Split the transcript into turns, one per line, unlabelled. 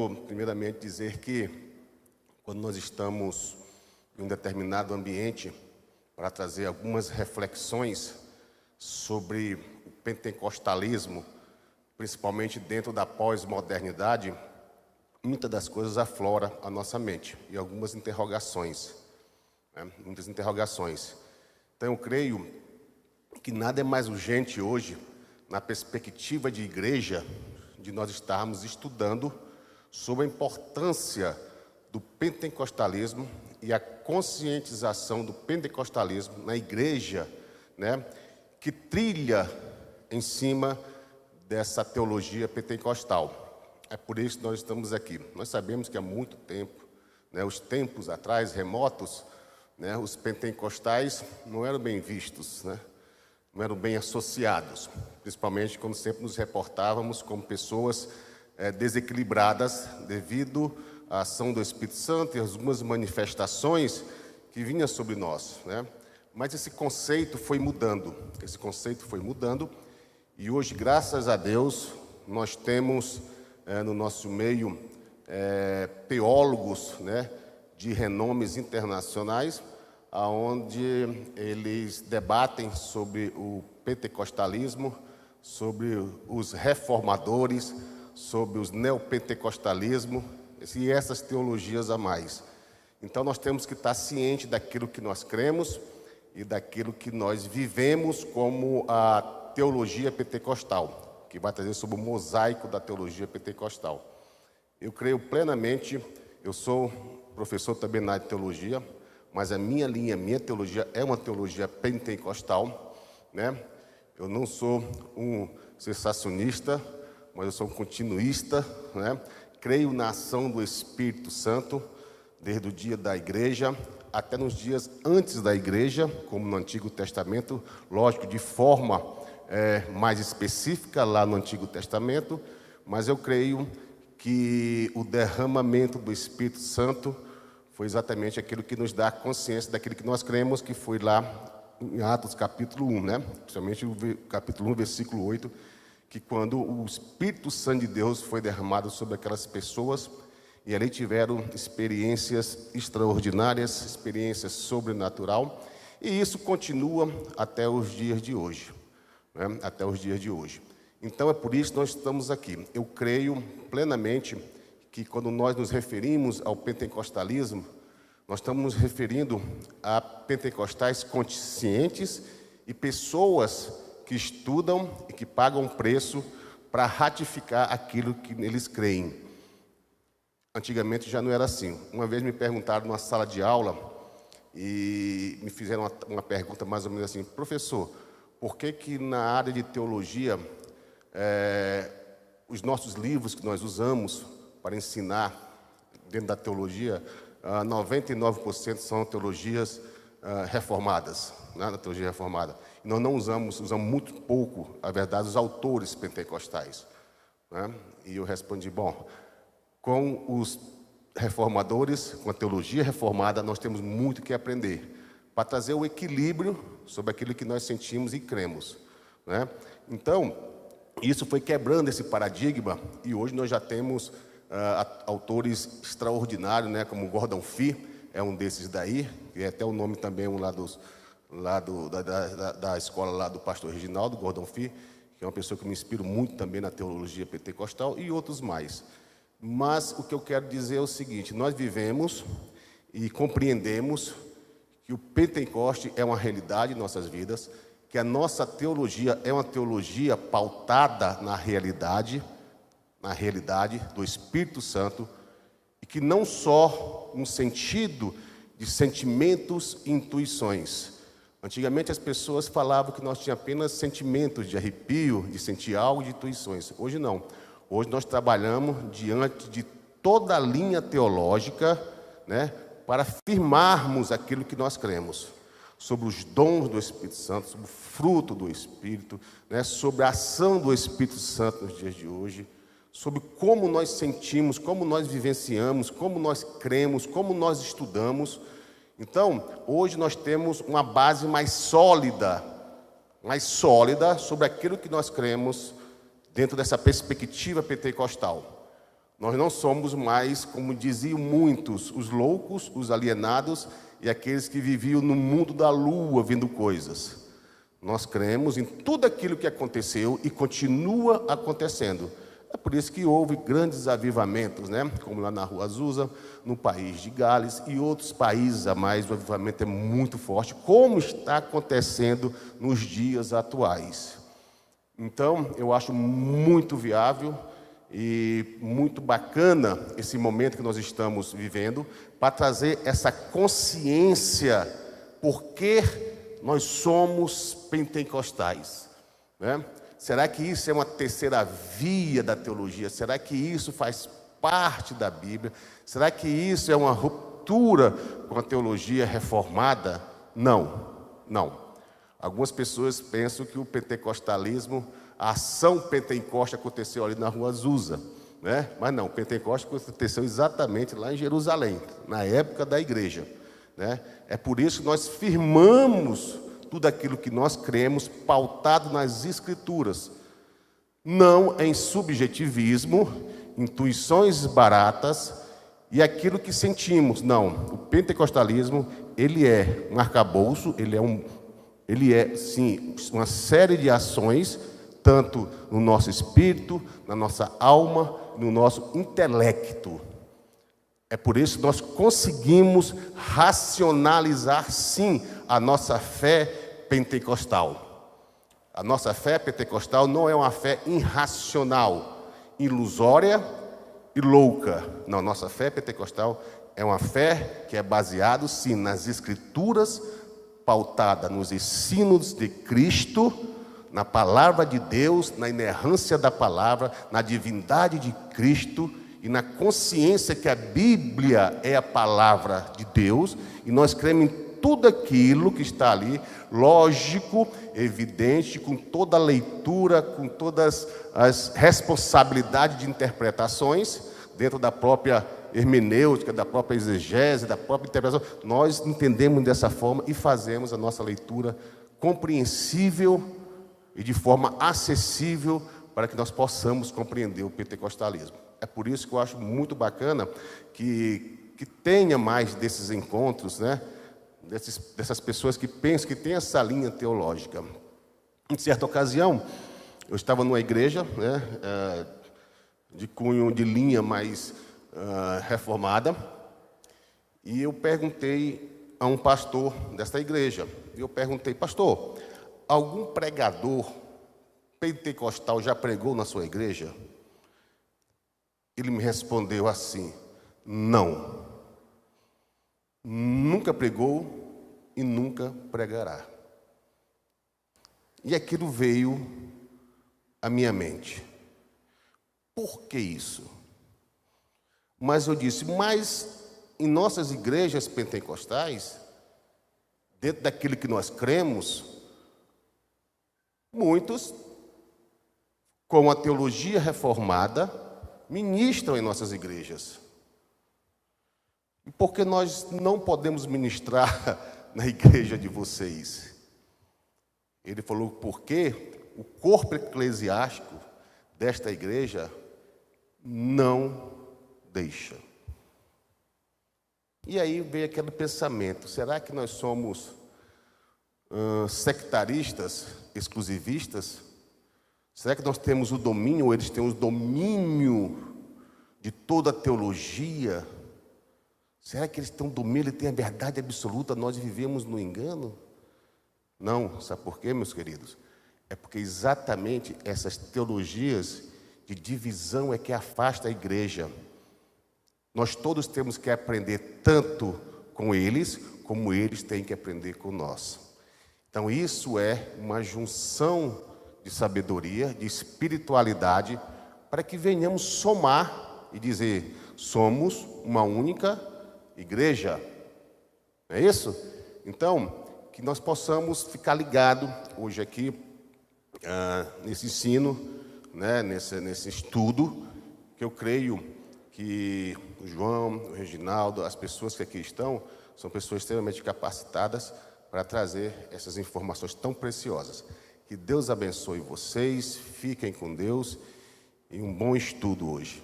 quero primeiramente dizer que quando nós estamos em um determinado ambiente para trazer algumas reflexões sobre o pentecostalismo, principalmente dentro da pós-modernidade, muitas das coisas afloram a nossa mente e algumas interrogações, né? Muitas interrogações. Então eu creio que nada é mais urgente hoje, na perspectiva de igreja, de nós estarmos estudando sobre a importância do pentecostalismo e a conscientização do pentecostalismo na igreja, né, que trilha em cima dessa teologia pentecostal. É por isso que nós estamos aqui. Nós sabemos que há muito tempo, né, os tempos atrás, remotos, né, os pentecostais não eram bem vistos, né, não eram bem associados, principalmente quando sempre nos reportávamos como pessoas desequilibradas devido à ação do Espírito Santo e algumas manifestações que vinham sobre nós, né? Mas esse conceito foi mudando, e hoje, graças a Deus, nós temos no nosso meio teólogos, né, de renomes internacionais, onde eles debatem sobre o pentecostalismo, sobre os reformadores, sobre os neopentecostalismo e essas teologias a mais. Então nós temos que estar cientes daquilo que nós cremos e daquilo que nós vivemos como a teologia pentecostal, que vai trazer sobre o mosaico da teologia pentecostal. Eu creio plenamente, eu sou professor também na área de teologia, mas a minha linha, minha teologia é uma teologia pentecostal, né? Eu não sou um sensacionista, mas eu sou um continuista, né? Creio na ação do Espírito Santo, desde o dia da igreja até nos dias antes da igreja, como no Antigo Testamento, lógico, de forma mais específica lá no Antigo Testamento, mas eu creio que o derramamento do Espírito Santo foi exatamente aquilo que nos dá consciência daquilo que nós cremos, que foi lá em Atos capítulo 1, né? Principalmente o capítulo 1, versículo 8, que quando o Espírito Santo de Deus foi derramado sobre aquelas pessoas, e ali tiveram experiências extraordinárias, experiências sobrenatural, e isso continua até os dias de hoje, né? Até os dias de hoje. Então é por isso que nós estamos aqui. Eu creio plenamente que quando nós nos referimos ao pentecostalismo, nós estamos nos referindo a pentecostais conscientes e pessoas que estudam e que pagam preço para ratificar aquilo que eles creem. Antigamente já não era assim. Uma vez me perguntaram numa sala de aula e me fizeram uma pergunta mais ou menos assim: professor, por que na área de teologia os nossos livros que nós usamos para ensinar dentro da teologia, 99% são teologias reformadas, né, da teologia reformada. E nós não usamos muito pouco, a verdade, os autores pentecostais, né? E eu respondi, bom, com os reformadores, com a teologia reformada, nós temos muito que aprender, para trazer o equilíbrio sobre aquilo que nós sentimos e cremos, né? Então, isso foi quebrando esse paradigma, e hoje nós já temos autores extraordinários, né, como Gordon Fee, é um desses daí, e é até o nome também da escola lá do pastor Reginaldo, Gordon Fee, que é uma pessoa que me inspira muito também na teologia pentecostal, e outros mais. Mas o que eu quero dizer é o seguinte: nós vivemos e compreendemos que o Pentecoste é uma realidade em nossas vidas, que a nossa teologia é uma teologia pautada na realidade do Espírito Santo, e que não só no sentido de sentimentos e intuições. Antigamente as pessoas falavam que nós tínhamos apenas sentimentos de arrepio, de sentir algo, de intuições. Hoje não. Hoje nós trabalhamos diante de toda a linha teológica, né, para afirmarmos aquilo que nós cremos, sobre os dons do Espírito Santo, sobre o fruto do Espírito, né, sobre a ação do Espírito Santo nos dias de hoje, sobre como nós sentimos, como nós vivenciamos, como nós cremos, como nós estudamos. Então, hoje nós temos uma base mais sólida sobre aquilo que nós cremos dentro dessa perspectiva pentecostal. Nós não somos mais, como diziam muitos, os loucos, os alienados e aqueles que viviam no mundo da lua vendo coisas. Nós cremos em tudo aquilo que aconteceu e continua acontecendo. É por isso que houve grandes avivamentos, né? Como lá na Rua Azusa, no país de Gales e outros países a mais, o avivamento é muito forte, como está acontecendo nos dias atuais. Então, eu acho muito viável e muito bacana esse momento que nós estamos vivendo, para trazer essa consciência, porque nós somos pentecostais, né? Será que isso é uma terceira via da teologia? Será que isso faz parte da Bíblia? Será que isso é uma ruptura com a teologia reformada? Não, não. Algumas pessoas pensam que o pentecostalismo, a ação Pentecoste aconteceu ali na Rua Azusa, né? Mas não, o Pentecoste aconteceu exatamente lá em Jerusalém, na época da igreja, né? É por isso que nós firmamos tudo aquilo que nós cremos, pautado nas Escrituras, não em subjetivismo, intuições baratas e aquilo que sentimos. Não, o pentecostalismo, ele é um arcabouço, ele é, sim, uma série de ações, tanto no nosso espírito, na nossa alma, no nosso intelecto. É por isso que nós conseguimos racionalizar, sim, a nossa fé pentecostal. A nossa fé pentecostal não é uma fé irracional, ilusória e louca. Não, nossa fé pentecostal é uma fé que é baseada, sim, nas Escrituras, pautada nos ensinos de Cristo, na palavra de Deus, na inerrância da palavra, na divindade de Cristo e na consciência que a Bíblia é a palavra de Deus, e nós cremos em tudo aquilo que está ali, lógico, evidente, com toda a leitura, com todas as responsabilidades de interpretações, dentro da própria hermenêutica, da própria exegese, da própria interpretação. Nós entendemos dessa forma e fazemos a nossa leitura compreensível e de forma acessível para que nós possamos compreender o pentecostalismo. É por isso que eu acho muito bacana que tenha mais desses encontros, né? Dessas pessoas que pensam que tem essa linha teológica. Em certa ocasião, eu estava numa igreja, né, de cunho de linha mais reformada, e eu perguntei a um pastor desta igreja, pastor, algum pregador pentecostal já pregou na sua igreja? Ele me respondeu assim: não. Nunca pregou e nunca pregará. E aquilo veio à minha mente. Por que isso? Mas eu disse, mas em nossas igrejas pentecostais, dentro daquilo que nós cremos, muitos, com a teologia reformada, ministram em nossas igrejas. E por que nós não podemos ministrar na igreja de vocês? Ele falou, porque o corpo eclesiástico desta igreja não deixa. E aí veio aquele pensamento, será que nós somos sectaristas, exclusivistas? Será que nós temos o domínio, ou eles têm o domínio de toda a teologia? Será que eles têm o domínio, eles têm a verdade absoluta, nós vivemos no engano? Não, sabe por quê, meus queridos? É porque exatamente essas teologias de divisão é que afasta a igreja. Nós todos temos que aprender tanto com eles, como eles têm que aprender com nós. Então isso é uma junção de sabedoria, de espiritualidade, para que venhamos somar e dizer, somos uma única igreja. Não é isso? Então, que nós possamos ficar ligados hoje aqui, nesse ensino, né, nesse estudo, que eu creio que o João, o Reginaldo, as pessoas que aqui estão, são pessoas extremamente capacitadas para trazer essas informações tão preciosas. Que Deus abençoe vocês, fiquem com Deus e um bom estudo hoje.